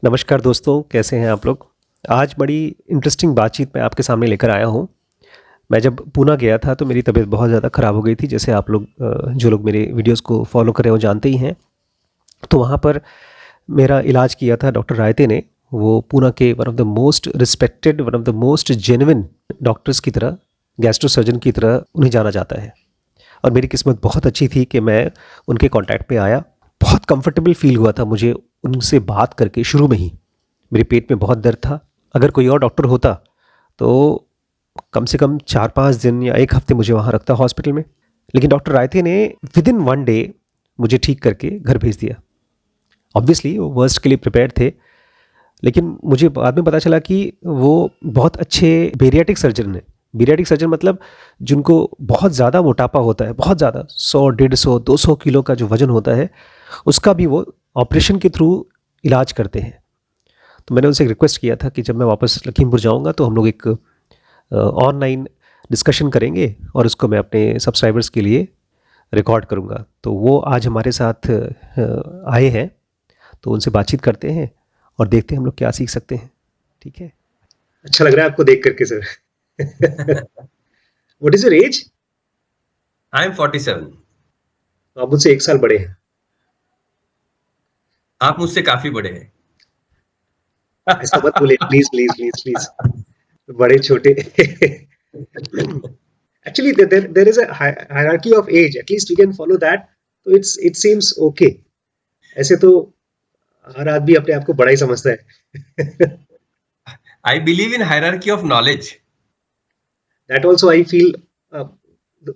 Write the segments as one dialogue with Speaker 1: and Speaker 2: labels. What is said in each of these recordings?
Speaker 1: नमस्कार दोस्तों, कैसे हैं आप लोग? आज बड़ी इंटरेस्टिंग बातचीत मैं आपके सामने लेकर आया हूँ। मैं जब पूना गया था तो मेरी तबीयत बहुत ज़्यादा ख़राब हो गई थी, जैसे आप लोग जो लोग मेरे वीडियोज़ को फ़ॉलो कर रहे हैं वो जानते ही हैं। तो वहाँ पर मेरा इलाज किया था डॉक्टर रायते ने। वो पूना के one of the most respected, one of the most genuine doctors की तरह, गैस्ट्रो सर्जन की तरह उन्हें जाना जाता है। और मेरी किस्मत बहुत अच्छी थी कि मैं उनके कॉन्टैक्ट में आया। बहुत कंफर्टेबल फ़ील हुआ था मुझे उनसे बात करके शुरू में ही। मेरे पेट में बहुत दर्द था। अगर कोई और डॉक्टर होता तो कम से कम 4-5 दिन या 1 हफ्ते मुझे वहाँ रखता हॉस्पिटल में। लेकिन डॉक्टर रायते ने विदिन 1 डे मुझे ठीक करके घर भेज दिया। ऑब्वियसली वो वर्स्ट के लिए प्रिपेयर्ड थे, लेकिन मुझे बाद में पता चला कि वो बहुत अच्छे बेरियाट्रिक सर्जन हैं। बेरियाट्रिक सर्जन मतलब जिनको बहुत ज़्यादा मोटापा होता है, बहुत ज़्यादा 100, 150, 200 किलो का जो वज़न होता है, उसका भी वो ऑपरेशन के थ्रू इलाज करते हैं। तो मैंने उनसे एक रिक्वेस्ट किया था कि जब मैं वापस लखीमपुर जाऊंगा तो हम लोग एक ऑनलाइन डिस्कशन करेंगे और उसको मैं अपने सब्सक्राइबर्स के लिए रिकॉर्ड करूंगा। तो वो आज हमारे साथ आए हैं, तो उनसे बातचीत करते हैं और देखते हैं हम लोग क्या सीख सकते हैं। ठीक है। अच्छा लग रहा है आपको देख करके sir. What is your age?
Speaker 2: I am 47।
Speaker 1: आप मुझसे 1 साल बड़े हैं।
Speaker 2: आप मुझसे काफी बड़े हैं।
Speaker 1: ऐसा मत बोले, प्लीज प्लीज प्लीज प्लीज। बड़े छोटे। Actually, there is a hierarchy of age. At least we can follow that. So it seems okay. ऐसे तो हर आदमी अपने आप को बड़ा ही समझता है।
Speaker 2: I believe in hierarchy of knowledge.
Speaker 1: That also I feel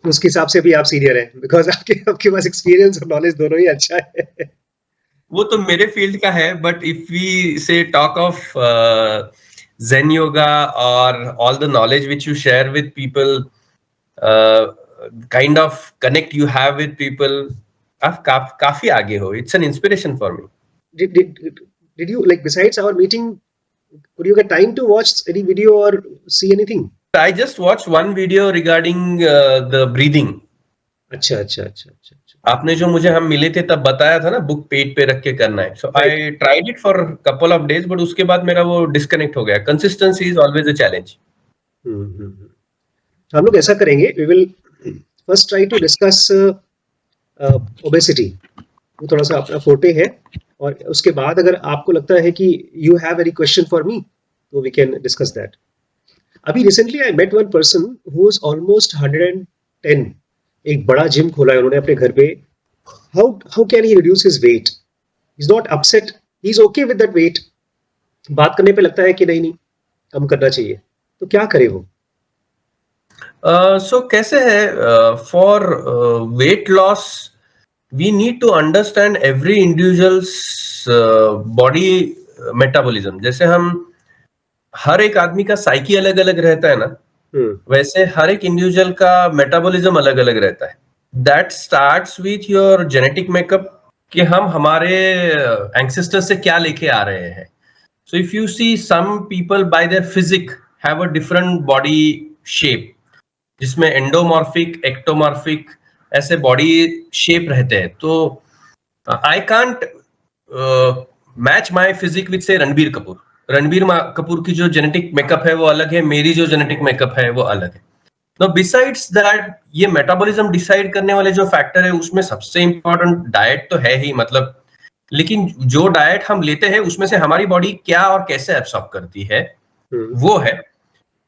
Speaker 1: उसके हिसाब से भी आप सीनियर हैं, बिकॉज आपके आपके पास एक्सपीरियंस और नॉलेज दोनों ही अच्छा है।
Speaker 2: वो तो मेरे फील्ड का है, बट इफ वी से टॉक ऑफ zen योगा और all the knowledge which you share with people, kind of connect you have with people, आप काफी आगे हो. It's an inspiration for me.
Speaker 1: Did you, like, besides our meeting, could you get time to watch any video or see anything?
Speaker 2: I just watched one video regarding the breathing.
Speaker 1: अच्छा अच्छा अच्छा अच्छा अच्छा।
Speaker 2: आपने जो मुझे हम मिले थे तब बताया था ना, बुक पेट पे रख के करना है. So
Speaker 1: right.
Speaker 2: I tried it for couple of days, but उसके बाद मेरा वो डिस्कनेक्ट हो गया. Consistency is always a challenge.
Speaker 1: तो हम लोग ऐसा करेंगे, we will first try to discuss obesity. वो थोड़ा सा अपना फोटे है, और उसके बाद अगर आपको लगता है कि you have any question for me, तो वी कैन डिस्कस दैट। अभी recently I met one person who is almost 110। एक बड़ा जिम खोला है उन्होंने अपने घर पे। How can he reduce his weight? He is not upset, he is okay with that weight. बात करने पे लगता है कि नहीं नहीं, कम करना चाहिए। तो क्या करे वो?
Speaker 2: सो कैसे है, for weight loss we need to understand every individuals body metabolism. जैसे हम हर एक आदमी का साइकी अलग अलग रहता है ना, वैसे हर एक इंडिविजुअल का मेटाबॉलिज्म अलग अलग रहता है. That starts with your genetic makeup, कि हम हमारे एंसेस्टर से क्या लेके आ रहे हैं. So if you see some people by their physique have a different body shape, जिसमें एंडोमॉर्फिक, एक्टोमॉर्फिक ऐसे बॉडी शेप रहते हैं. तो I can't match my physique with say Ranbir Kapoor. Ranbir Kapoor की जो जेनेटिक मेकअप है वो अलग है, मेरी जो जेनेटिक मेकअप है वो अलग है. नो बिसाइड्स दैट, ये मेटाबॉलिज्म डिसाइड करने वाले जो फैक्टर है उसमें सबसे इंपॉर्टेंट डाइट तो है ही, मतलब. लेकिन जो डाइट हम लेते हैं उसमें से हमारी बॉडी क्या और कैसे एब्सॉर्ब करती है वो है.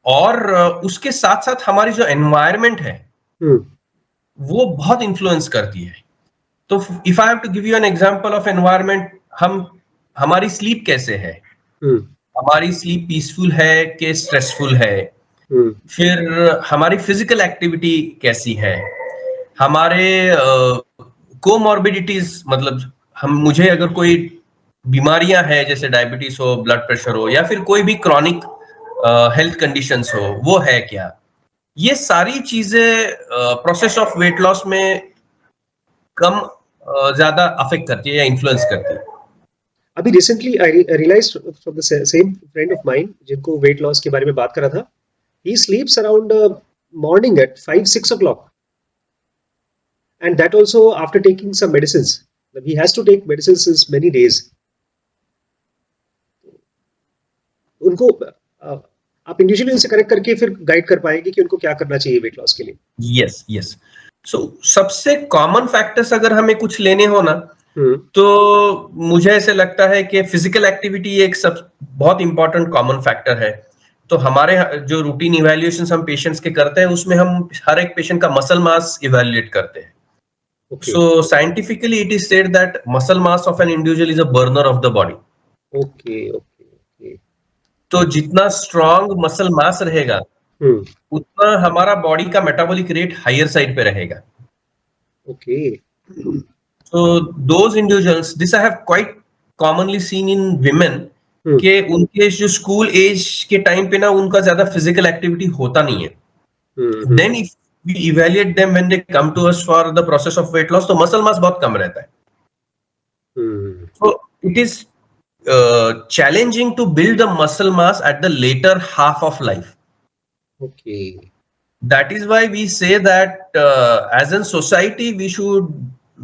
Speaker 2: और उसके साथ साथ हमारी जो एनवायरमेंट है वो बहुत इन्फ्लुएंस करती है. तो if I have to give you an example of environment, हम हमारी स्लीप कैसे है, हमारी स्लीप पीसफुल है कि स्ट्रेसफुल है, फिर हमारी फिजिकल एक्टिविटी कैसी है, हमारे कोमॉर्बिडिटीज, मतलब हम मुझे अगर कोई बीमारियां हैं जैसे डायबिटीज हो, ब्लड प्रेशर हो, या फिर कोई भी क्रॉनिक हेल्थ कंडीशंस हो, वो है क्या. ये सारी चीजें प्रोसेस ऑफ वेट लॉस में कम ज्यादा अफेक्ट करती है या इन्फ्लुएंस करती है.
Speaker 1: अभी recently I realize from the same friend of mine जिनको वेट लॉस के बारे में बात करा था, he sleeps around morning at 5-6 o'clock, and that also after taking some medicines. He has to take medicines since many days. उनको आप individually उनसे कनेक्ट करके फिर गाइड कर पाएंगे कि उनको क्या करना चाहिए वेट लॉस के लिए?
Speaker 2: Yes yes. सो सबसे कॉमन फैक्टर्स अगर हमें कुछ लेने हो ना, तो मुझे ऐसे लगता है कि फिजिकल एक्टिविटी एक सब बहुत इंपॉर्टेंट कॉमन फैक्टर है। तो हमारे जो रूटीन इवैल्यूएशंस हम पेशेंट्स के करते हैं उसमें हम हर एक पेशेंट का मसल मास इवैल्यूएट करते हैं।
Speaker 1: Okay.
Speaker 2: So scientifically it is said that muscle mass of an individual is a burner of the body.
Speaker 1: Okay, okay, okay.
Speaker 2: तो जितना स्ट्रॉन्ग मसल मास रहेगा उतना हमारा बॉडी का मेटाबॉलिक रेट हायर साइड पे रहेगा।
Speaker 1: Okay.
Speaker 2: So those individuals, this I have quite commonly seen in women, कि उनके जो स्कूल एज के टाइम पे ना उनका ज्यादा फिजिकल एक्टिविटी होता नहीं है। Then if we evaluate them when they come to us for the process of weight loss, तो मसल मास बहुत कम रहता है। So it is challenging to build the muscle mass at the later half of life.
Speaker 1: Okay.
Speaker 2: That is why we say that as a society we should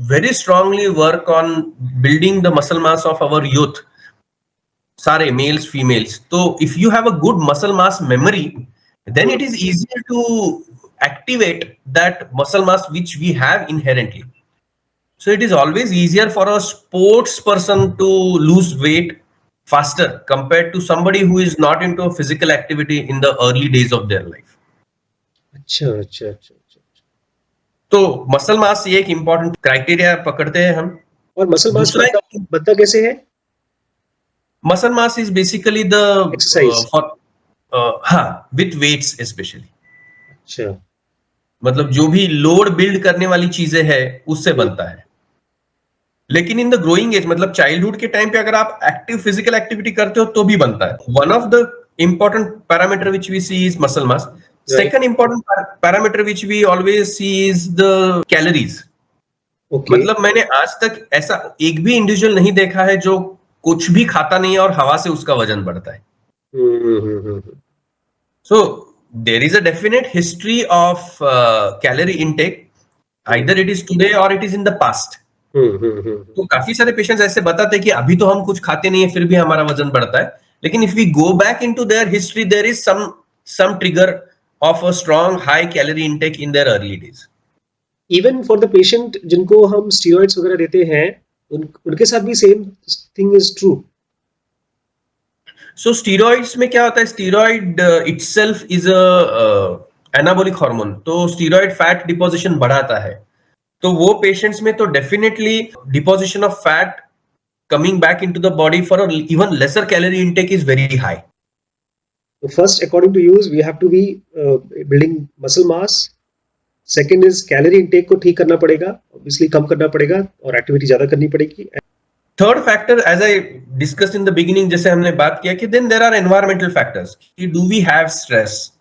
Speaker 2: very strongly work on building the muscle mass of our youth, sare males females. So if you have a good muscle mass memory, then it is easier to activate that muscle mass which we have inherently. So it is always easier for a sports person to lose weight faster compared to somebody who is not into physical activity in the early days of their life.
Speaker 1: अच्छा अच्छा अच्छा अच्छा।
Speaker 2: तो muscle मास ये एक important criteria पकड़ते हैं हम।
Speaker 1: और मसल मास बनता कैसे है?
Speaker 2: Muscle mass is basically the
Speaker 1: exercise
Speaker 2: हाँ, विथ वेट्स स्पेशली।
Speaker 1: अच्छा,
Speaker 2: मतलब जो भी लोड बिल्ड करने वाली चीजें हैं उससे बनता है। लेकिन इन द ग्रोइंग एज, मतलब चाइल्डहुड के टाइम पे अगर आप एक्टिव फिजिकल एक्टिविटी करते हो तो भी बनता है। One of the important parameter which we see is muscle mass. Second important parameter which we always see is the calories. मतलब मैंने आज तक ऐसा एक भी इंडिविजुअल नहीं देखा है जो कुछ भी खाता नहीं है और हवा से उसका वजन बढ़ता है। So there is a definite history of calorie intake, either it is today or it is in the past. तो काफी सारे पेशेंट्स ऐसे बताते हैं कि अभी तो हम कुछ खाते नहीं है फिर भी हमारा वजन बढ़ता है। लेकिन if we go back into their history, there is some trigger of a strong high calorie intake in their early days.
Speaker 1: Even for the patient जिनको हम स्टेरॉइड्स वगैरह देते हैं, उनके साथ भी same thing is true.
Speaker 2: So steroids में क्या होता है, steroid itself is a anabolic hormone, तो स्टेरॉइड फैट डिपोजिशन बढ़ाता है। तो वो पेशेंट्स में तो definitely deposition of fat coming back into the body for even lesser calorie intake is very high.
Speaker 1: First according to us we have to be building muscle mass. Second is calorie intake को ठीक करना पड़ेगा, obviously कम करना पड़ेगा और activity ज्यादा करनी पड़ेगी।
Speaker 2: Third factor, as I discuss in the beginning, जैसे हमने बात किया कि then there are environmental factors. Do we have stress,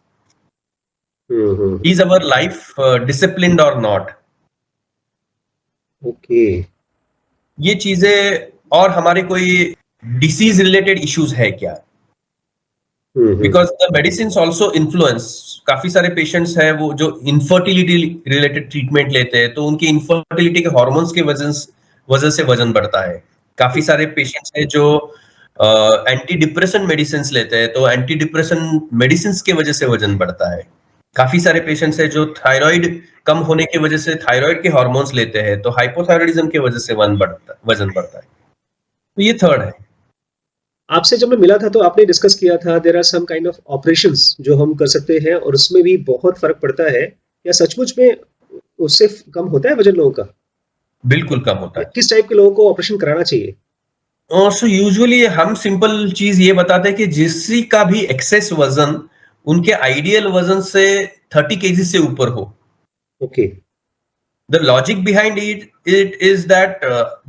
Speaker 2: is our life disciplined और नॉट।
Speaker 1: ओके,
Speaker 2: ये चीजें, और हमारे कोई डिसीज रिलेटेड इश्यूज है क्या, because the medicine also influence. काफी सारे पेशेंट्स हैं वो जो इनफर्टिलिटी रिलेटेड ट्रीटमेंट लेते हैं, तो उनकी इनफर्टिलिटी के हार्मोन्स की वजह से वजन बढ़ता है। काफी सारे पेशेंट्स हैं जो एंटी डिप्रेशन मेडिसिन लेते हैं, तो एंटी डिप्रेशन मेडिसिन की वजह से वजन बढ़ता है। काफी सारे पेशेंट्स हैं जो थायराइड कम होने की वजह से थायराइड के हार्मोन्स लेते हैं, तो हाइपोथायराइडिज्म की वजह से वजन बढ़ता है। तो ये थर्ड है।
Speaker 1: आपसे जब मैं मिला था तो आपने डिस्कस किया था there are some kind of operations जो हम कर सकते हैं और उसमें भी बहुत फर्क पड़ता है। या सचमुच में उससे कम होता है वजन लोगों का?
Speaker 2: बिल्कुल कम होता है।
Speaker 1: किस टाइप के लोगों को ऑपरेशन कराना चाहिए?
Speaker 2: सो यूजुअली हम सिंपल चीज ये बताते हैं कि जिसकी का भी एक्सेस वजन उनके आइडियल वजन से 30 केजी से ऊपर हो।
Speaker 1: Okay,
Speaker 2: the logic behind it is that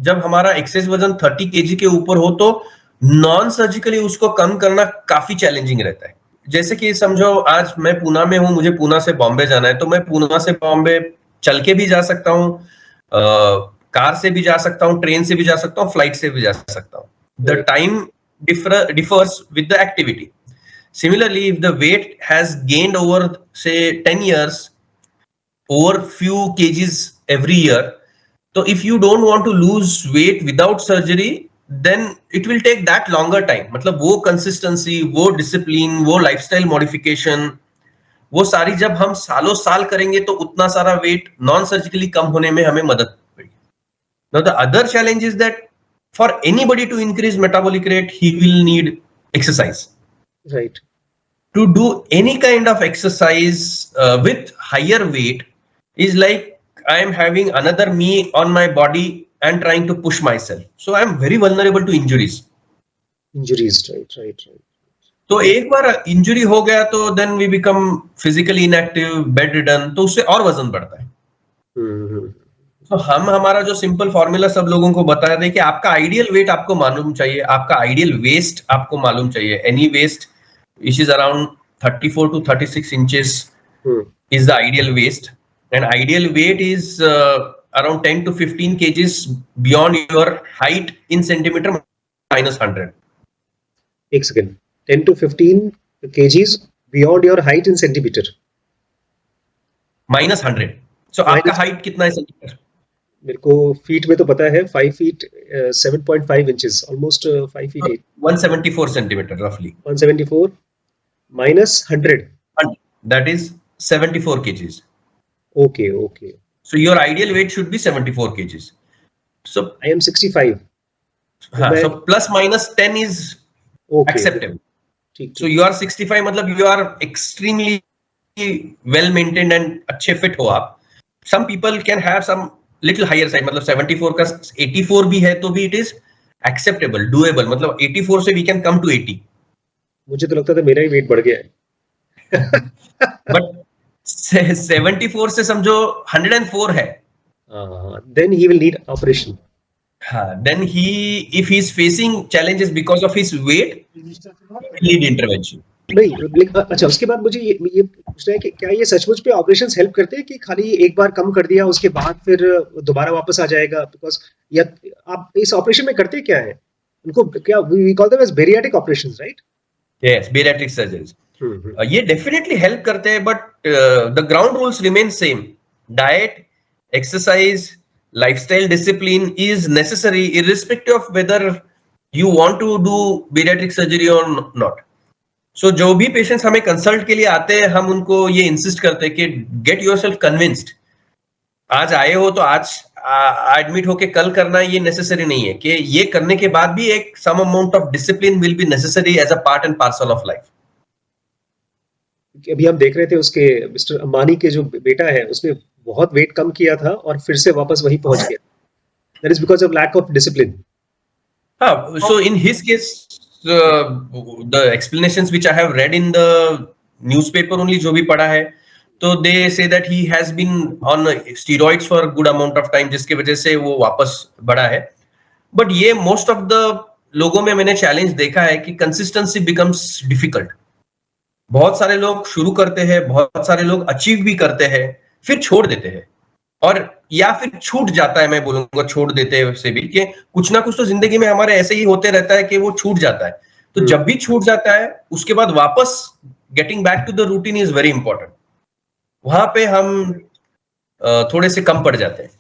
Speaker 2: जब हमारा एक्सेस वजन 30 केजी के ऊपर हो तो नॉन सर्जिकली उसको कम करना काफी चैलेंजिंग रहता है। जैसे कि समझो आज मैं पूना में हूं, मुझे पूना से बॉम्बे जाना है, तो मैं पूना से बॉम्बे चल के भी जा सकता हूँ, कार से भी जा सकता हूँ, ट्रेन से भी जा सकता हूँ, फ्लाइट से भी जा सकता हूँ। The time differs with the activity. Similarly, if the weight has gained over say 10 years, over few kgs every year, so if you don't want to lose weight without surgery, then it will take that longer time. मतलब वो consistency, वो discipline, वो lifestyle modification, वो सारी जब हम सालों साल करेंगे तो उतना सारा weight non surgically कम होने में हमें मदद करेगी. Now the other challenge is that for anybody to increase metabolic rate, he will need exercise.
Speaker 1: Right.
Speaker 2: To do any kind of exercise with higher weight is like I am having another me on my body and trying to push myself. So I am very vulnerable to injuries.
Speaker 1: Right.
Speaker 2: तो एक बार injury हो गया तो then we become physically inactive, bedridden, तो उससे और वजन बढ़ता है. तो हम हमारा जो सिंपल फॉर्मूला सब लोगों को बता दें कि आपका आइडियल वेट आपको मालूम चाहिए, आपका आइडियल वेस्ट आपको मालूम चाहिए. Any waist which is around 34 to 36 inches is the ideal waist, and ideal weight is around 10 to 15 kgs beyond your height in centimeter minus 100.
Speaker 1: एक second, 10 to 15 kgs beyond your height in centimeter
Speaker 2: minus 100. So आपका height कितना है centimetre?
Speaker 1: मेरे को feet में तो पता है 5 feet 7.5 inches, almost 5 feet 8.
Speaker 2: 174 centimeter roughly.
Speaker 1: 174 minus 100.
Speaker 2: That is 74 kgs.
Speaker 1: Okay.
Speaker 2: So your ideal weight should be 74 kgs. So
Speaker 1: I am 65.
Speaker 2: so plus minus 10 is acceptable. So you are 65 मतलब you are extremely well maintained and अच्छे fit हो आप. Some people can have some little higher side, मतलब 74 का 84 भी है तो भी it is acceptable, doable. मतलब 84 से we can come to 80. मुझे तो लगता था मेरा ही वेट बढ़ गया है. But 74 से समझो 104 है.
Speaker 1: Then he will need operation.
Speaker 2: Then if he is facing challenges because of his weight, he will need intervention.
Speaker 1: नहीं, अच्छा, उसके बाद मुझे ये पूछना है कि क्या ये सचमुच में ऑपरेशंस हेल्प करते हैं कि खाली एक बार कम कर दिया उसके बाद फिर दोबारा वापस आ जाएगा? बिकॉज या आप इस ऑपरेशन में करते क्या है? उनको क्या we call them as bariatric operations, right?
Speaker 2: Yes, bariatric surgeries. ये डेफिनेटली हेल्प करते हैं, but the ground rules remain same. Diet, exercise, lifestyle discipline is necessary irrespective of whether you want to do bariatric surgery or not. So जो भी patients हमें consult के लिए आते हैं, हम उनको ये इंसिस्ट करते हैं कि गेट योरसेल्फ कन्विंस्ड. आज आए हो तो आज एडमिट होके कल करना ये नेसेसरी नहीं है, कि ये करने के बाद भी एक some amount of discipline will be necessary as a part and parcel of life.
Speaker 1: अभी हम देख रहे थे उसके मिस्टर अंबानी के जो बेटा है उसने बहुत वेट कम किया था और फिर से वापस वही पहुंच गया. That is because of lack of discipline.
Speaker 2: हाँ, so in his case the explanations which I have read in the newspaper only, जो भी पढ़ा है, तो they say that he has been on steroids for a good amount of time, जिसके वजह से वो वापस बढ़ा है. But ये most of the लोगों में मैंने चैलेंज देखा है कि consistency becomes difficult. बहुत सारे लोग शुरू करते हैं, बहुत सारे लोग अचीव भी करते हैं, फिर छोड़ देते हैं, और या फिर छूट जाता है. मैं बोलूंगा छोड़ देते हैं से भी, कि कुछ ना कुछ तो जिंदगी में हमारे ऐसे ही होते रहता है कि वो छूट जाता है. तो जब भी छूट जाता है उसके बाद वापस getting back to the routine is very important. वहां पे हम थोड़े से कम पड़ जाते हैं.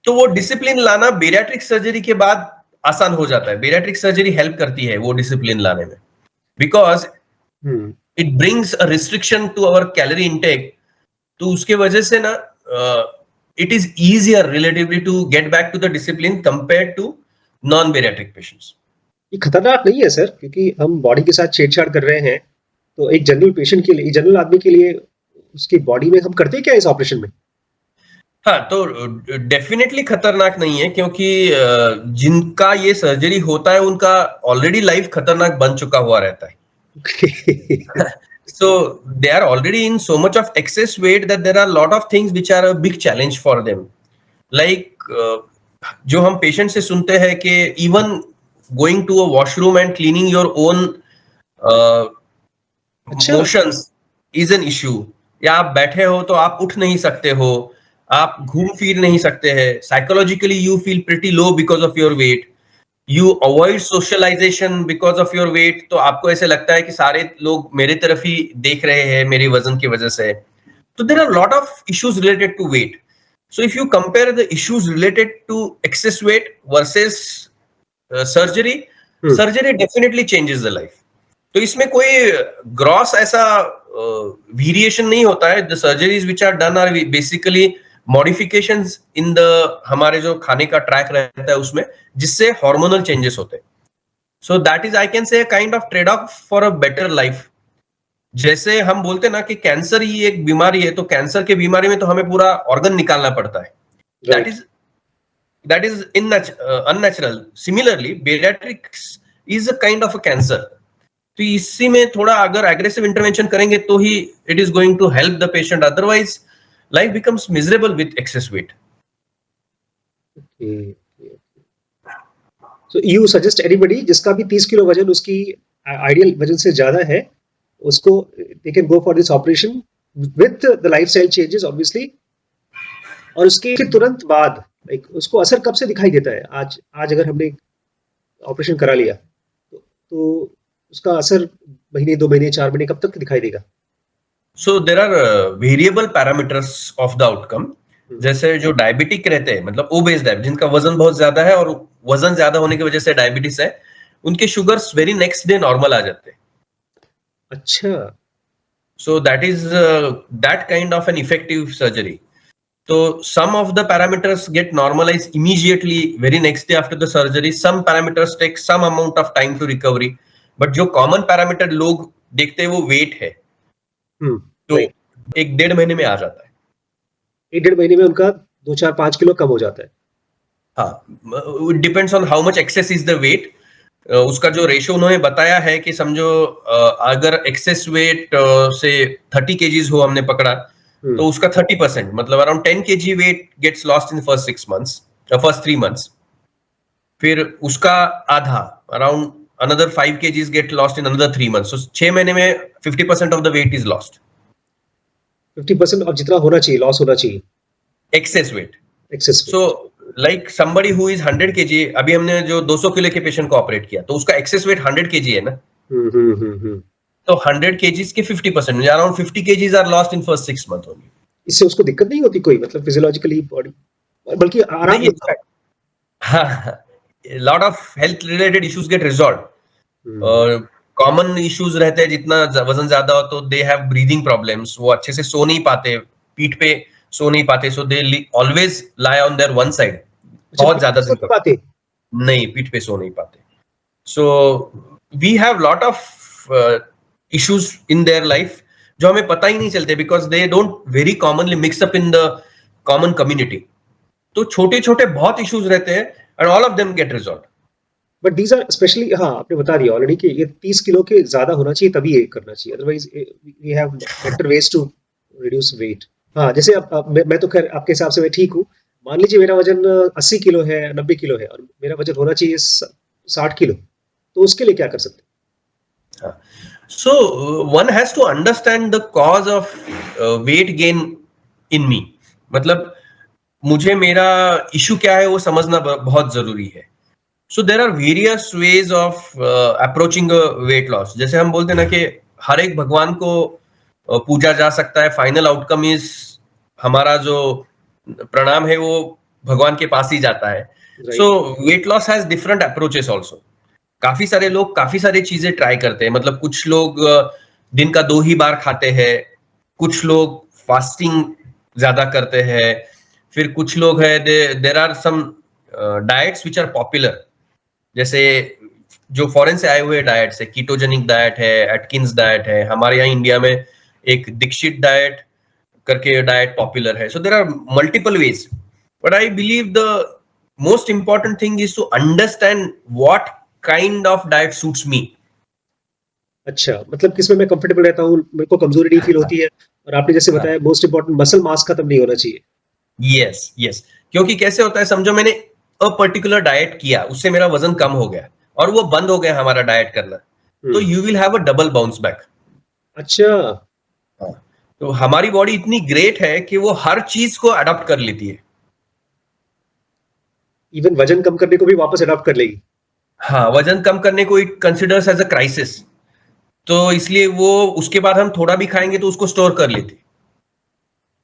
Speaker 2: तो वो डिसिप्लिन लाना बेरियाट्रिक सर्जरी के बाद आसान हो जाता है. बेरियाट्रिक सर्जरी हेल्प करती है वो डिसिप्लिन लाने में, because it brings a restriction to our calorie intake. तो उसके वजह से ना it is easier relatively to get back to the discipline compared to non bariatric patients.
Speaker 1: ये खतरनाक नहीं है सर? क्योंकि हम बॉडी के साथ छेड़छाड़ कर रहे हैं, तो एक जनरल पेशेंट के लिए, जनरल आदमी के लिए उसकी बॉडी में हम करते क्या इस ऑपरेशन में?
Speaker 2: हाँ, तो डेफिनेटली खतरनाक नहीं है, क्योंकि जिनका ये सर्जरी होता है उनका ऑलरेडी लाइफ खतरनाक बन चुका हुआ रहता है. So they are already in so much of excess weight that there are a lot of things which are a big challenge for them. Like जो हम पेशेंट से सुनते हैं कि even going to a washroom and cleaning your own motions is an issue. या आप बैठे हो तो आप उठ नहीं सकते हो, आप घूम फिर नहीं सकते हैं. Psychologically you feel pretty low because of your weight. You avoid socialization because of your weight. तो आपको ऐसे लगता है कि सारे लोग मेरे तरफ ही देख रहे हैं मेरे वजन की वजह से. तो there are a lot of issues related to weight. So if you compare the issues related to excess weight versus surgery, surgery definitely changes the life. तो इसमें कोई ग्रॉस ऐसा वेरिएशन नहीं होता है. The surgeries which are done are basically modifications in the हमारे जो खाने का ट्रैक रहता है उसमें, जिससे हार्मोनल चेंजेस होते हैं. So that is, I can say, a kind of trade-off for a better life. जैसे हम बोलते हैं ना कि कैंसर ही एक बीमारी है, तो कैंसर के बीमारी में तो हमें पूरा ऑर्गन निकालना पड़ता है. That is unnatural. Similarly, bariatrics is a kind of a cancer. तो इसी में थोड़ा अगर एग्रेसिव इंटरवेंशन करेंगे तो ही it is going to help the patient, otherwise life becomes miserable with excess weight.
Speaker 1: So you suggest anybody जिसका भी 30 किलो वजन उसकी आइडियल वजन से ज्यादा है, उसको they can go for this operation with the lifestyle changes obviously, और उसके तुरंत बाद लाइक उसको असर कब से दिखाई देता है? आज अगर हमने ऑपरेशन करा लिया तो उसका असर महीने, 2 महीने, 4 महीने कब तक दिखाई देगा?
Speaker 2: So there are variable parameters of the outcome. जैसे जो डायबिटिक रहते हैं, मतलब ओबेस डायबिटिक, जिनका वजन बहुत ज्यादा है और वजन ज्यादा होने की वजह से डायबिटीज है, उनके sugars very next day normal आ जाते हैं.
Speaker 1: अच्छा.
Speaker 2: So that is that kind of an effective surgery. So some of the parameters get normalized immediately very next day after the surgery. Some parameters take some amount of time to recovery. But जो common parameter लोग देखते हैं वो weight है. तो 1-1.5 महीने में आ जाता है.
Speaker 1: 1-1.5 महीने में उनका 2-4-5 किलो कम हो जाता है.
Speaker 2: हाँ, it depends on how much excess is the weight. उसका जो रेशियो उन्होंने बताया है कि समझो अगर excess weight से 30 kgs हो हमने पकड़ा, तो उसका 30%, मतलब around 10 kg weight gets lost in first 6 months, first 3 months. फिर उसका आधा, around another 5 kgs get lost in another 3 months. So 6 महीने में 50% of the weight is lost.
Speaker 1: 50% of जितना होना चाहिए लॉस होना चाहिए.
Speaker 2: Excess weight. So like somebody who is 100 kg, अभी हमने जो 200 किलो के पेशेंट को ऑपरेट किया, तो उसका एक्सेस वेट 100 kg है ना. तो 100 kgs के 50%, around 50 kgs are lost in first 6 months only.
Speaker 1: इससे उसको दिक्कत नहीं होती कोई, मतलब फिजियोलॉजिकली बॉडी, बल्कि आराम होता है.
Speaker 2: हाँ, lot of health related issues get resolve. Common issues रहते हैं, जितना वजन ज्यादा हो तो दे हैव ब्रीदिंग प्रॉब्लम्स, वो अच्छे से सो नहीं पाते, पीठ पे सो नहीं पाते, so they always lie on their one side. बहुत ज्यादा दिन पाते नहीं, पीठ पे सो नहीं पाते. So we have lot of issues in their life जो हमें पता ही नहीं चलते, because they don't very commonly mix up in the common community. तो छोटे छोटे बहुत issues रहते हैं and all of them get resolved.
Speaker 1: But these are especially, हाँ आपने बता दिया ऑलरेडी कि ये 30 किलो के ज्यादा होना चाहिए तभी ये करना चाहिए, otherwise we have better ways to reduce weight. हाँ, जैसे मैं तो खैर आपके हिसाब से मैं ठीक हूँ. मान लीजिए मेरा वजन 80 किलो है, 90 किलो है, और मेरा वजन होना चाहिए 60 किलो, तो उसके लिए क्या कर सकते हैं?
Speaker 2: हाँ, so one has to understand the cause of weight gain in me. मतलब मुझे मेरा इशू क्या है वो समझना बहुत जरूरी है. So there are various ways of approaching a weight loss. जैसे हम बोलते हैं ना कि हर एक भगवान को पूजा जा सकता है, फाइनल आउटकम इज हमारा जो प्रणाम है वो भगवान के पास ही जाता है. So weight loss has different approaches also. काफी सारे लोग काफी सारी चीजें ट्राई करते हैं. मतलब कुछ लोग दिन का 2 ही बार खाते हैं, कुछ लोग फास्टिंग ज्यादा करते हैं, फिर कुछ लोग है there are some diets which are popular, जैसे जो फॉरेन से आए हुए डाइट्स है, कीटोजेनिक डाइट है, एटकिंस डाइट है, हमारे यहाँ इंडिया में एक दीक्षित डाइट करके डाइट पॉपुलर है. So there are multiple ways, but I believe the most important thing is to understand what kind of diet suits me.
Speaker 1: अच्छा, मतलब किसमें मैं कंफर्टेबल रहता हूँ, मेरे को कमजोरी नहीं फील होती है, और आपने जैसे बताया मोस्ट इंपॉर्टेंट मसल मास खत्म नहीं होना चाहिए.
Speaker 2: यस यस, क्योंकि कैसे होता है, समझो मैंने अ पर्टिकुलर डाइट किया, उससे मेरा वजन कम हो गया और वो बंद हो गया हमारा डाइट करना, तो you will have a double bounce back.
Speaker 1: अच्छा.
Speaker 2: तो हमारी बॉडी इतनी ग्रेट है कि वो हर चीज को अडॉप्ट कर लेती है.
Speaker 1: इवन वजन कम करने को भी वापस अडॉप्ट कर लेगी.
Speaker 2: हाँ, वजन कम करने को it considers as a crisis, तो इसलिए वो उसके बाद हम थोड़ा भी खाएंगे तो उसको स्टोर कर लेते.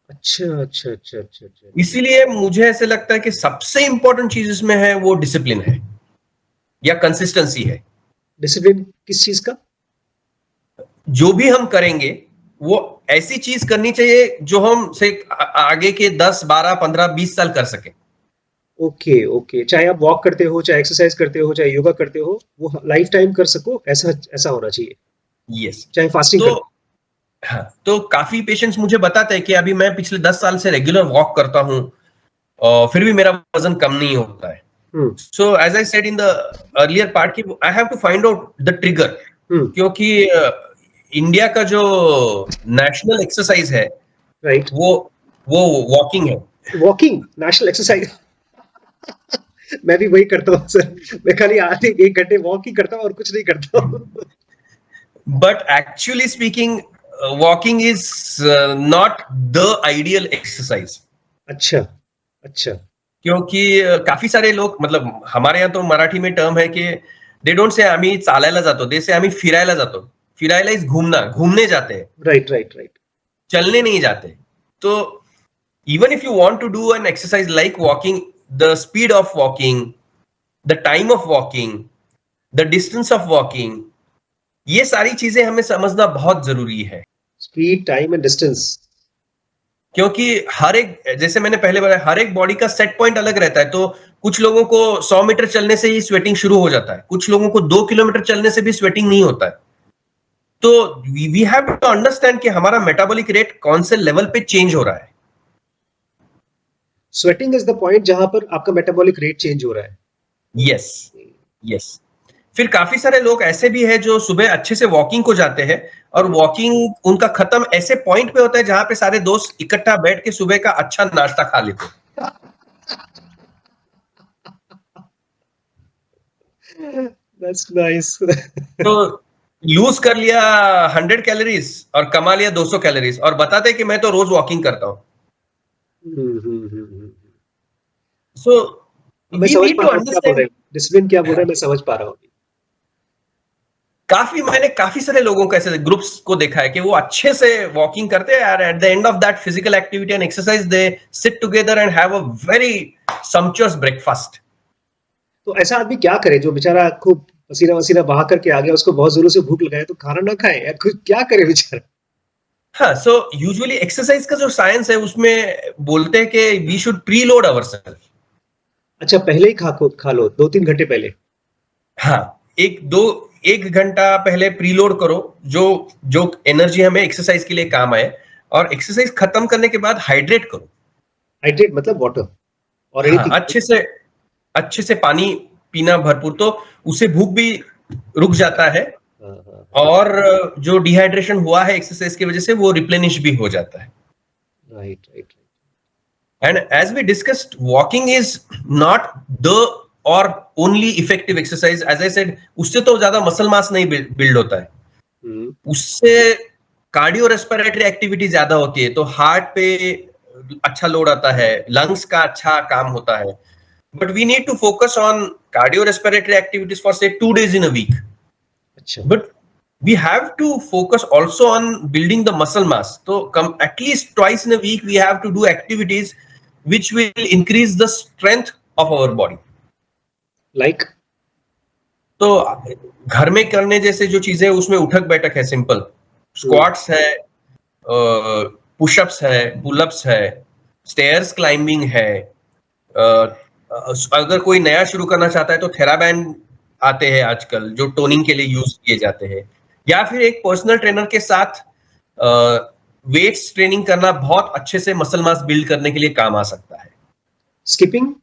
Speaker 1: अच्छा अच्छा अच्छा अच्छा अच्छा।
Speaker 2: इसीलिए मुझे ऐसे लगता है कि सबसे इंपॉर्टेंट चीज इसमें है वो डिसिप्लिन है या कंसिस्टेंसी है।
Speaker 1: डिसिप्लिन किस चीज का?
Speaker 2: जो भी हम करेंगे वो ऐसी चीज करनी चाहिए जो हम से आगे के 10 12 15 20 साल कर सके।
Speaker 1: ओके ओके, चाहे आप वॉक करते हो, चाहे एक्सरसाइज करते हो, चाहे योगा करते हो, वो लाइफ टाइम कर सको, ऐसा ऐसा होना चाहिए।
Speaker 2: यस।
Speaker 1: चाहे फास्टिंग
Speaker 2: तो
Speaker 1: करते
Speaker 2: हाँ, तो काफी पेशेंट्स मुझे बताते हैं कि अभी मैं पिछले 10 साल से रेगुलर वॉक करता हूँ और फिर भी मेरा वजन कम नहीं होता है।
Speaker 1: हो।
Speaker 2: So as I said in the earlier part कि I have to find out the trigger,
Speaker 1: hmm.
Speaker 2: क्योंकि इंडिया का जो नेशनल एक्सरसाइज है
Speaker 1: राइट।
Speaker 2: वो वो वॉकिंग है।
Speaker 1: Walking national exercise. मैं भी वही करता हूँ सर, मैं खाली आधे एक घंटे वॉक ही करता हूँ और कुछ नहीं करता हूँ।
Speaker 2: But actually speaking walking is not the ideal exercise.
Speaker 1: अच्छा अच्छा।
Speaker 2: क्योंकि काफी सारे लोग, मतलब हमारे यहाँ तो मराठी में टर्म है कि दे डोंट से आम्ही चालायला जातो, दे से आम्ही फिरायला जातो। फिरायला इज घूमना, घूमने जाते हैं,
Speaker 1: राइट राइट राइट।
Speaker 2: चलने नहीं जाते। तो even if you want to do an exercise like walking, the speed of walking, the time of walking, the distance of walking, ये सारी चीजें हमें समझना बहुत जरूरी है।
Speaker 1: Speed, time and distance.
Speaker 2: क्योंकि हर एक, जैसे मैंने पहले बताया, हर एक बॉडी का सेट पॉइंट अलग रहता है। तो कुछ लोगों को 100 मीटर चलने से ही स्वेटिंग शुरू हो जाता है, कुछ लोगों को 2 किलोमीटर चलने से भी स्वेटिंग नहीं होता है। तो वी हैव टू अंडरस्टैंड कि हमारा मेटाबॉलिक रेट कौन से लेवल पे चेंज हो रहा है।
Speaker 1: स्वेटिंग इज द पॉइंट जहां पर आपका मेटाबॉलिक रेट चेंज हो रहा है।
Speaker 2: Yes yes. फिर काफी सारे लोग ऐसे भी हैं जो सुबह अच्छे से वॉकिंग को जाते हैं और वॉकिंग उनका खत्म ऐसे पॉइंट पे होता है जहां पे सारे दोस्त इकट्ठा बैठ के सुबह का अच्छा नाश्ता खा लेते हैं।
Speaker 1: That's nice.
Speaker 2: तो लूज कर लिया 100 कैलोरीज और कमा लिया 200 कैलोरीज और बताते हैं कि मैं तो रोज वॉकिंग करता हूं। सो
Speaker 1: मैं
Speaker 2: वी
Speaker 1: समझ
Speaker 2: नीड
Speaker 1: पा
Speaker 2: टू
Speaker 1: रहा हूँ क्या बोल रहे
Speaker 2: अंडरस्टैंड।
Speaker 1: हैं, डिसिप्लिन क्या बोल रहे हैं, मैं समझ पा रहा हूँ।
Speaker 2: मैंने काफी सारे लोगों को ऐसे ग्रुप्स को देखा है कि वो अच्छे से वॉकिंग करते हैं यार, at the end of that physical activity and exercise they sit together and have a very sumptuous breakfast.
Speaker 1: तो ऐसा आदमी क्या करे जो बेचारा खूब पसीना वसीना बहा करके आ गया, उसको बहुत जोरों से भूख लगाए तो खाना ना खाए या कुछ क्या करे बेचारा?
Speaker 2: हाँ, सो यूजुअली एक्सरसाइज का जो साइंस है उसमें बोलते हैं कि we should preload ourselves.
Speaker 1: अच्छा, पहले ही खा लो 2-3 घंटे पहले।
Speaker 2: हाँ, एक घंटा पहले प्रीलोड करो, जो जो एनर्जी हमें एक्सरसाइज के लिए काम आए, और एक्सरसाइज खत्म करने के बाद हाइड्रेट करो।
Speaker 1: हाइड्रेट मतलब वाटर और
Speaker 2: हाँ,
Speaker 1: एनीथिंग।
Speaker 2: अच्छे से पानी पीना भरपूर, तो उससे भूख भी रुक जाता है
Speaker 1: हाँ हाँ।
Speaker 2: और जो डिहाइड्रेशन हुआ है एक्सरसाइज की वजह से वो रिप्लेनिश भी हो जाता है।
Speaker 1: Right right.
Speaker 2: And as we discussed, walking is not the or only effective exercise. As I said, उससे तो ज्यादा मसल मास नहीं बिल्ड होता है,
Speaker 1: हम्म।
Speaker 2: उससे कार्डियो रेस्पिरेटरी एक्टिविटी ज्यादा होती है, तो हार्ट पे अच्छा लोड आता है, लंग्स का अच्छा काम होता है। But we need to focus on cardio respiratory activities for say 2 days in a week.
Speaker 1: अच्छा।
Speaker 2: But we have to focus also on building the muscle mass. So at least twice in a week we have to do activities which will increase the strength of our body.
Speaker 1: Like.
Speaker 2: तो घर में करने जैसे जो चीजें, उसमें उठक बैठक है, सिंपल स्क्वाट्स है, पुशअप्स है, पुलअप्स है, स्टेयर्स क्लाइंबिंग है। अगर कोई नया शुरू करना चाहता है तो थेराबैंड आते हैं आजकल जो टोनिंग के लिए यूज किए जाते हैं, या फिर एक पर्सनल ट्रेनर के साथ वेट्स ट्रेनिंग करना बहुत अच्छे से मसल मास बिल्ड करने के लिए काम आ सकता है।
Speaker 1: Skipping.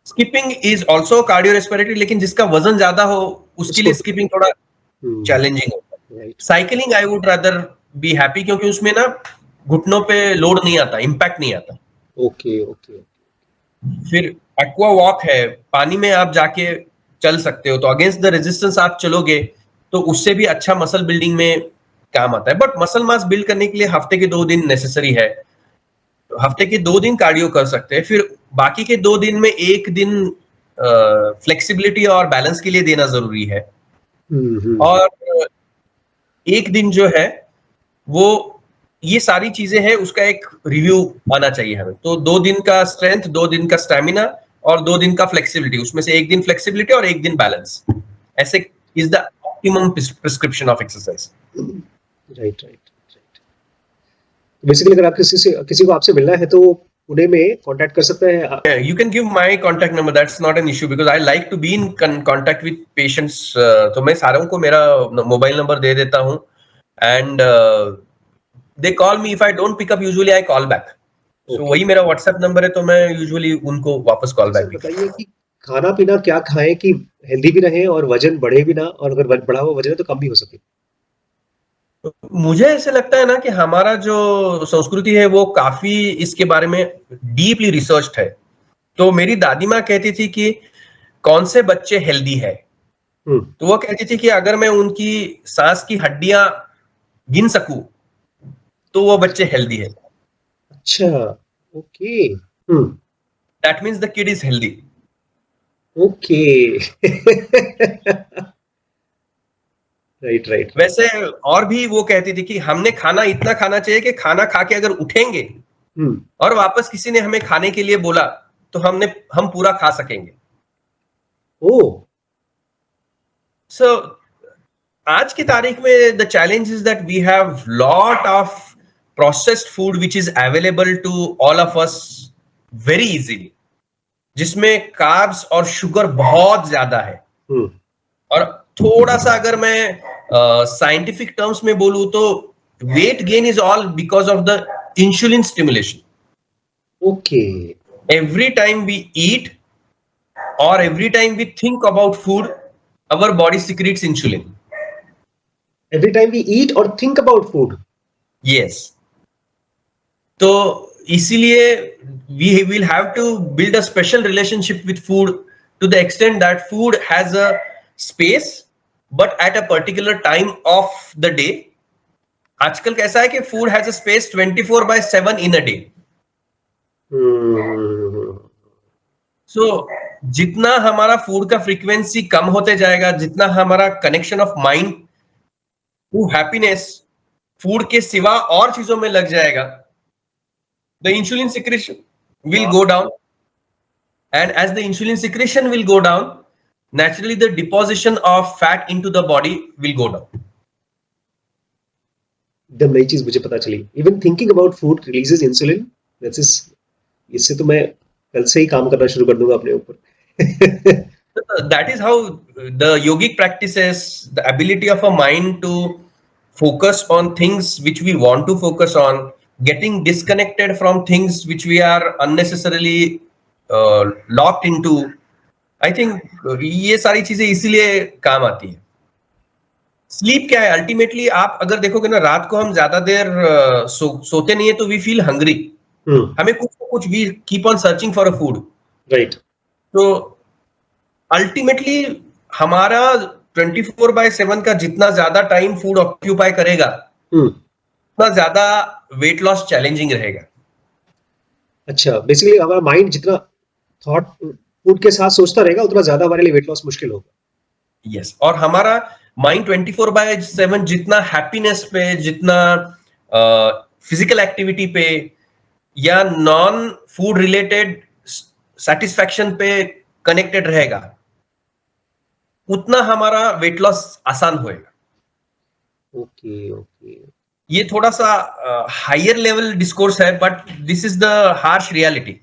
Speaker 2: Skipping is also cardio respiratory, लेकिन जिसका वजन ज्यादा हो उसके
Speaker 1: उसको।
Speaker 2: लिए स्किपिंग थोड़ा चैलेंजिंग होता है।
Speaker 1: Right.
Speaker 2: Cycling I would rather be happy, क्योंकि उसमें ना घुटनों पे लोड नहीं आता, इंपैक्ट नहीं आता।
Speaker 1: Okay okay.
Speaker 2: फिर एक्वा वॉक है, पानी में आप जाके चल सकते हो, तो अगेंस्ट द रेजिस्टेंस आप चलोगे, तो उससे भी अच्छा मसल बिल्डिंग में काम आता है। बट मसल मास बिल्ड करने के लिए हफ्ते के 2 दिन नेसेसरी है। तो हफ्ते के 2 दिन कार्डियो कर सकते हैं, फिर बाकी के 2 दिन में 1 दिन फ्लेक्सिबिलिटी और बैलेंस के लिए देना जरूरी है।
Speaker 1: हम्म।
Speaker 2: और एक दिन जो है वो ये सारी चीजें हैं, उसका एक रिव्यू आना चाहिए हमें। तो 2 दिन का स्ट्रेंथ, 2 दिन का स्टेमिना और 2 दिन का फ्लेक्सिबिलिटी, उसमें से 1 दिन फ्लेक्सिबिलिटी और 1 दिन बैलेंस, ऐसे is the optimum prescription of exercise.
Speaker 1: Right, right, right. Basically अगर आप किसी को आपसे मिलना है तो पुणे में कांटेक्ट कर सकते हैं।
Speaker 2: You can give my contact number, that's not an issue because I like to be in contact with patients। तो मैं सारों को मेरा मोबाइल नंबर दे देता हूँ and they call me, if I don't pick up usually I call back। So वही मेरा WhatsApp number है, तो मैं यूजुअली उनको वापस कॉल बैक भी।
Speaker 1: बताइए कि खाना पीना क्या खाएं कि हेल्दी भी रहे और वजन बढ़े भी ना, और अगर बढ़ा हुआ वजन है तो कम भी हो सके।
Speaker 2: मुझे ऐसे लगता है ना कि हमारा जो संस्कृति है वो काफी इसके बारे में डीपली रिसर्च्ड है। तो मेरी दादी माँ कहती थी कि कौन से बच्चे हेल्दी है, तो वो कहती थी कि अगर मैं उनकी सांस की हड्डियां गिन सकूं तो वो बच्चे हेल्दी है।
Speaker 1: अच्छा, okay.
Speaker 2: That means the kid is healthy.
Speaker 1: Okay. Right, right.
Speaker 2: वैसे और भी वो कहती थी कि हमने खाना इतना खाना चाहिए कि खाना खा के अगर उठेंगे और वापस किसी ने हमें खाने के लिए बोला तो हम पूरा खा सकेंगे। सो आज की तारीख में the challenge is that we have lot of processed food which is available to all of us very easily, जिसमें कार्ब्स और शुगर बहुत ज्यादा है। और थोड़ा सा अगर मैं साइंटिफिक टर्म्स में बोलूं तो weight gain is all because of the insulin stimulation.
Speaker 1: Okay.
Speaker 2: Every time we eat or every time we think about food, our body secretes insulin.
Speaker 1: Every time we eat or think about food?
Speaker 2: Yes. तो इसीलिए we will have to build a special relationship with food to the extent that food has a space but at a particular time of the day. आजकल कैसा है कि food has a space 24/7 in a day. So जितना हमारा food का frequency कम होते जाएगा, जितना हमारा connection of mind to happiness food के सिवा और चीजों में लग जाएगा, the insulin secretion will go down, and as the insulin secretion will go down, naturally the deposition of fat into the body will go down.
Speaker 1: एकदम नई चीज मुझे पता चली। Even thinking about food releases insulin. इससे तो मैं कल से ही काम करना शुरू कर दूंगा अपने ऊपर।
Speaker 2: That is how the yogic practices, the ability of a mind to focus on things which we want to focus on, getting disconnected from things which we are unnecessarily locked into, I think ये सारी चीजें इसीलिए काम आती है। Sleep क्या है ultimately, आप अगर देखोगे ना, रात को हम ज्यादा देर सोते नहीं है तो वी फील हंग्री, हमें कुछ we keep on searching for a food, right. तो अल्टीमेटली हमारा 24/7 का जितना ज्यादा टाइम फूड ऑक्यूपाई करेगा उतना ज्यादा वेट लॉस चैलेंजिंग रहेगा।
Speaker 1: अच्छा, बेसिकली हमारा माइंड जितना थॉट फूड के साथ सोचता रहेगा उतना ज्यादा हमारे लिए वेट लॉस मुश्किल होगा।
Speaker 2: यस, और हमारा माइंड 24/7 जितना हैप्पीनेस पे, जितना फिजिकल एक्टिविटी पे या नॉन फूड रिलेटेड सेटिस्फैक्शन पे कनेक्टेड रहेगा, उतना हमारा वेट लॉस आसान होएगा।
Speaker 1: Okay, okay.
Speaker 2: ये थोड़ा सा हायर लेवल डिस्कोर्स है, but this is the harsh reality.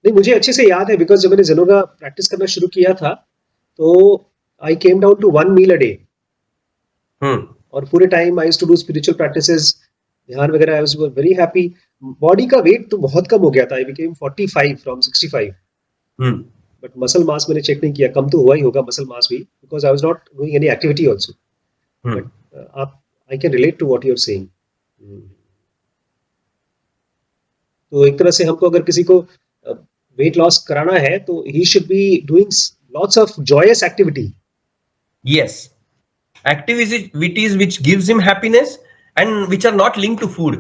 Speaker 1: नहीं, मुझे अच्छे से याद है बिकॉज जब मैंने ज़ेनोगा प्रैक्टिस करना शुरू किया था तो I came down to 1 meal a day. और पूरे time I used to do spiritual practices, ध्यान वगैरह। I was very happy. Body का वेट तो बहुत कम हो गया था, I became 45 from 65। But muscle mass मैंने चेक नहीं किया, कम तो हुआ ही होगा मसल मास भी, because I was not doing any activity also. But आप I can relate to what you are saying. तो एक तरह से हमको अगर किसी को वेट लॉस कराना है तो he should be doing lots of joyous activity.
Speaker 2: Yes, activities which gives him happiness and which are not linked to food.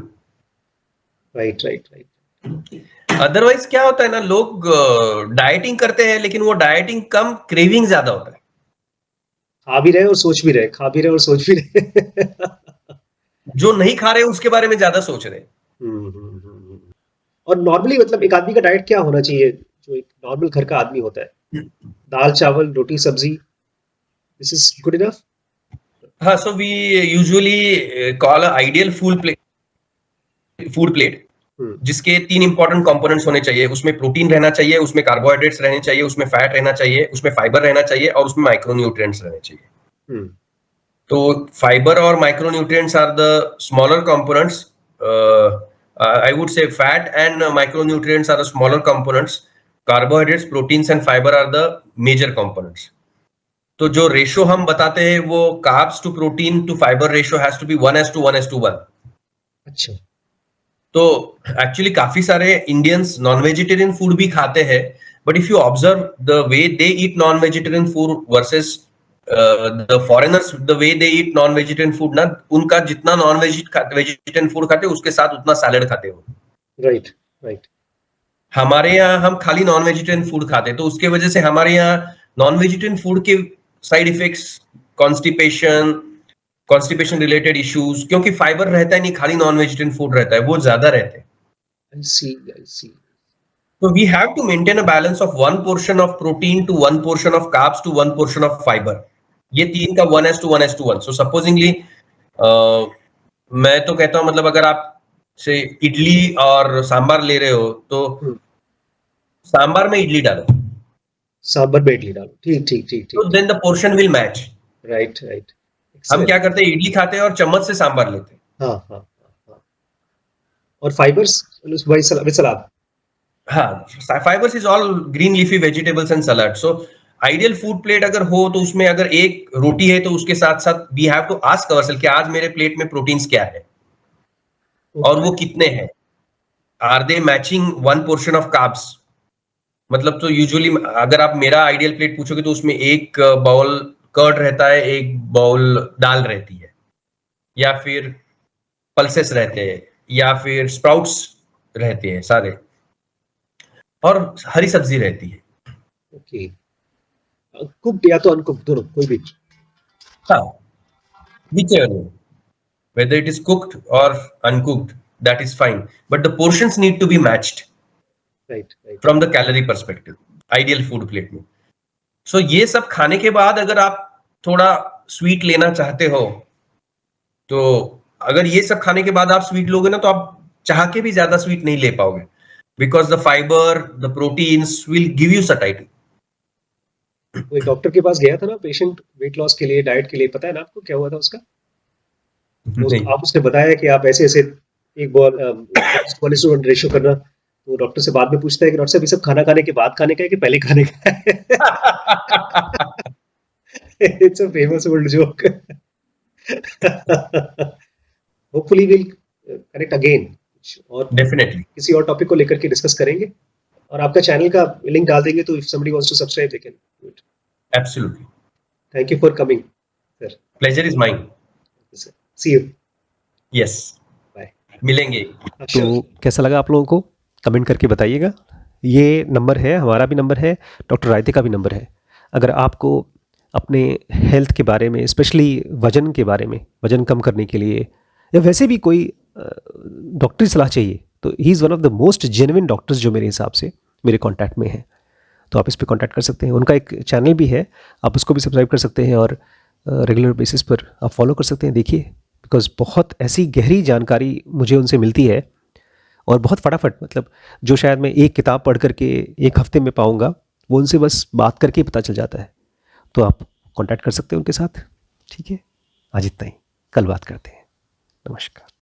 Speaker 1: Right, right, right.
Speaker 2: Otherwise क्या होता है ना, लोग डाइटिंग करते हैं लेकिन वो डाइटिंग कम, क्रेविंग ज्यादा होता है।
Speaker 1: खा भी रहे और सोच भी रहे, खा भी रहे और सोच भी रहे।
Speaker 2: जो नहीं खा रहे उसके बारे में ज्यादा सोच रहे हैं।
Speaker 1: और नॉर्मली मतलब एक आदमी का डाइट क्या होना चाहिए, जो एक नॉर्मल घर का आदमी होता है? दाल चावल रोटी सब्जी, दिस इज गुड इनफ?
Speaker 2: हाँ, so we usually call ideal food plate, जिसके 3 इंपॉर्टेंट कंपोनेंट्स होने चाहिए। उसमें प्रोटीन रहना चाहिए, उसमें कार्बोहाइड्रेट्स रहने चाहिए, उसमें फैट रहना चाहिए, उसमें फाइबर रहना चाहिए और उसमें माइक्रोन्यूट्रिएंट्स रहने चाहिए। तो फाइबर और micronutrients are the smaller components. I would say fat and micronutrients are the smaller components. Carbohydrates, proteins and fibre are the major components. तो जो रेशो हम बताते हैं वो carbs to protein to fibre ratio has to be 1:1:1।
Speaker 1: अच्छा।
Speaker 2: तो actually काफी सारे इंडियंस नॉन वेजिटेरियन फूड भी खाते हैं, but if you observe the way they eat non vegetarian food versus the foreigners, the way they eat non vegetarian food ना, उनका जितना नॉन वेजिटेरियन फूड खाते उसके साथ उतना सैलेड खाते हो।
Speaker 1: Right right.
Speaker 2: हमारे यहाँ हम खाली नॉन वेजिटेरियन फूड खाते, तो उसके वजह से हमारे यहाँ नॉन वेजिटेरियन फूड के side effects, constipation related issues, क्योंकि फाइबर रहता है नहीं, खाली नॉन वेजिटेरियन फूड रहता है, वो ज्यादा रहते हैं।
Speaker 1: आई सी।
Speaker 2: So we have to maintain a balance of 1 portion of protein to 1 portion of carbs to 1 portion of fiber. ये 3 का 1:1:1। So supposingly मैं तो कहता हूं, मतलब अगर आप से इडली और सांबार ले रहे हो तो सांबार में इडली डालो,
Speaker 1: सांबर में इडली डालो, ठीक ठीक ठीक
Speaker 2: तो
Speaker 1: ठीक।
Speaker 2: Then the portion will match.
Speaker 1: Right right.
Speaker 2: हम क्या करते हैं, इडली खाते हैं और चम्मच से सांबार लेते हैं।
Speaker 1: हाँ हाँ हाँ। और फाइबर्स वही सलाद।
Speaker 2: हाँ, fibres is all green leafy vegetables and salad. So ideal food plate अगर हो तो उसमें अगर एक रोटी है तो उसके साथ साथ we have to ask ourselves कि आज मेरे प्लेट में प्रोटीन्स क्या है और वो कितने हैं। Are they matching 1 portion of carbs? मतलब तो यूजुअली अगर आप मेरा आइडियल प्लेट पूछोगे तो उसमें एक बाउल कर्ड रहता है, एक बाउल दाल रहती है, या फिर पल्सेस रहते हैं, या फिर स्प्राउट्स रहते हैं सारे, और हरी सब्जी रहती है।
Speaker 1: ओके। कुक्ड या तो अनकुक्ड, दोनों कोई भी?
Speaker 2: हाँ, whichever way, whether it is cooked or uncooked, that is fine, but the portions need to be matched
Speaker 1: right right.
Speaker 2: from the calorie perspective, ideal food plate में। So ये सब खाने के बाद अगर आप थोड़ा स्वीट लेना चाहते हो, तो अगर ये सब खाने के बाद आप स्वीट लोगे ना, तो आप चाह के भी ज्यादा स्वीट नहीं ले पाओगे, because the fiber, the proteins will give you satiety।
Speaker 1: वो एक डॉक्टर के पास गया था ना पेशेंट, वेट लॉस के लिए, डाइट के लिए, पता है ना आपको क्या हुआ था उसका?
Speaker 2: नहीं,
Speaker 1: आप उसने बताया कि आप ऐसे ऐसे एक बॉल 1:1 रेशियो करना, तो डॉक्टर से बाद में पूछता है कि डॉक्टर साहब ये सब खाना खाने के बाद खाने का है कि पहले खाने का है? It's a famous old joke. Hopefully will connect again, और
Speaker 2: डेफिनेटली,
Speaker 1: किसी और टॉपिक को लेकर के डिस्कस करेंगे, और आपका चैनल का लिंक डाल देंगे, तो if somebody wants to subscribe they can do it.
Speaker 2: Absolutely,
Speaker 1: thank you for coming sir.
Speaker 2: Pleasure is mine.
Speaker 1: See you.
Speaker 2: Yes,
Speaker 1: bye.
Speaker 2: मिलेंगे।
Speaker 1: तो कैसा लगा आप लोगों को, कमेंट करके बताइएगा। ये नंबर है, हमारा भी नंबर है, डॉक्टर रायते का भी नंबर है। अगर आपको अपने हेल्थ के बारे में, स्पेशली वज़न के बारे में, वज़न कम करने के लिए, या वैसे भी कोई डॉक्टरी सलाह चाहिए, तो he is one of the most genuine doctors जो मेरे हिसाब से मेरे कांटेक्ट में हैं। तो आप इस पे कांटेक्ट कर सकते हैं। उनका एक चैनल भी है, आप उसको भी सब्सक्राइब कर सकते हैं, और रेगुलर बेसिस पर आप फॉलो कर सकते हैं। देखिए, बिकॉज बहुत ऐसी गहरी जानकारी मुझे उनसे मिलती है, और बहुत फटाफट, मतलब जो शायद मैं एक किताब पढ़ करके एक हफ्ते में पाऊँगा, वो उनसे बस बात करके ही पता चल जाता है। तो आप कांटेक्ट कर सकते हैं उनके साथ। ठीक है, आज इतना ही, कल बात करते हैं। नमस्कार।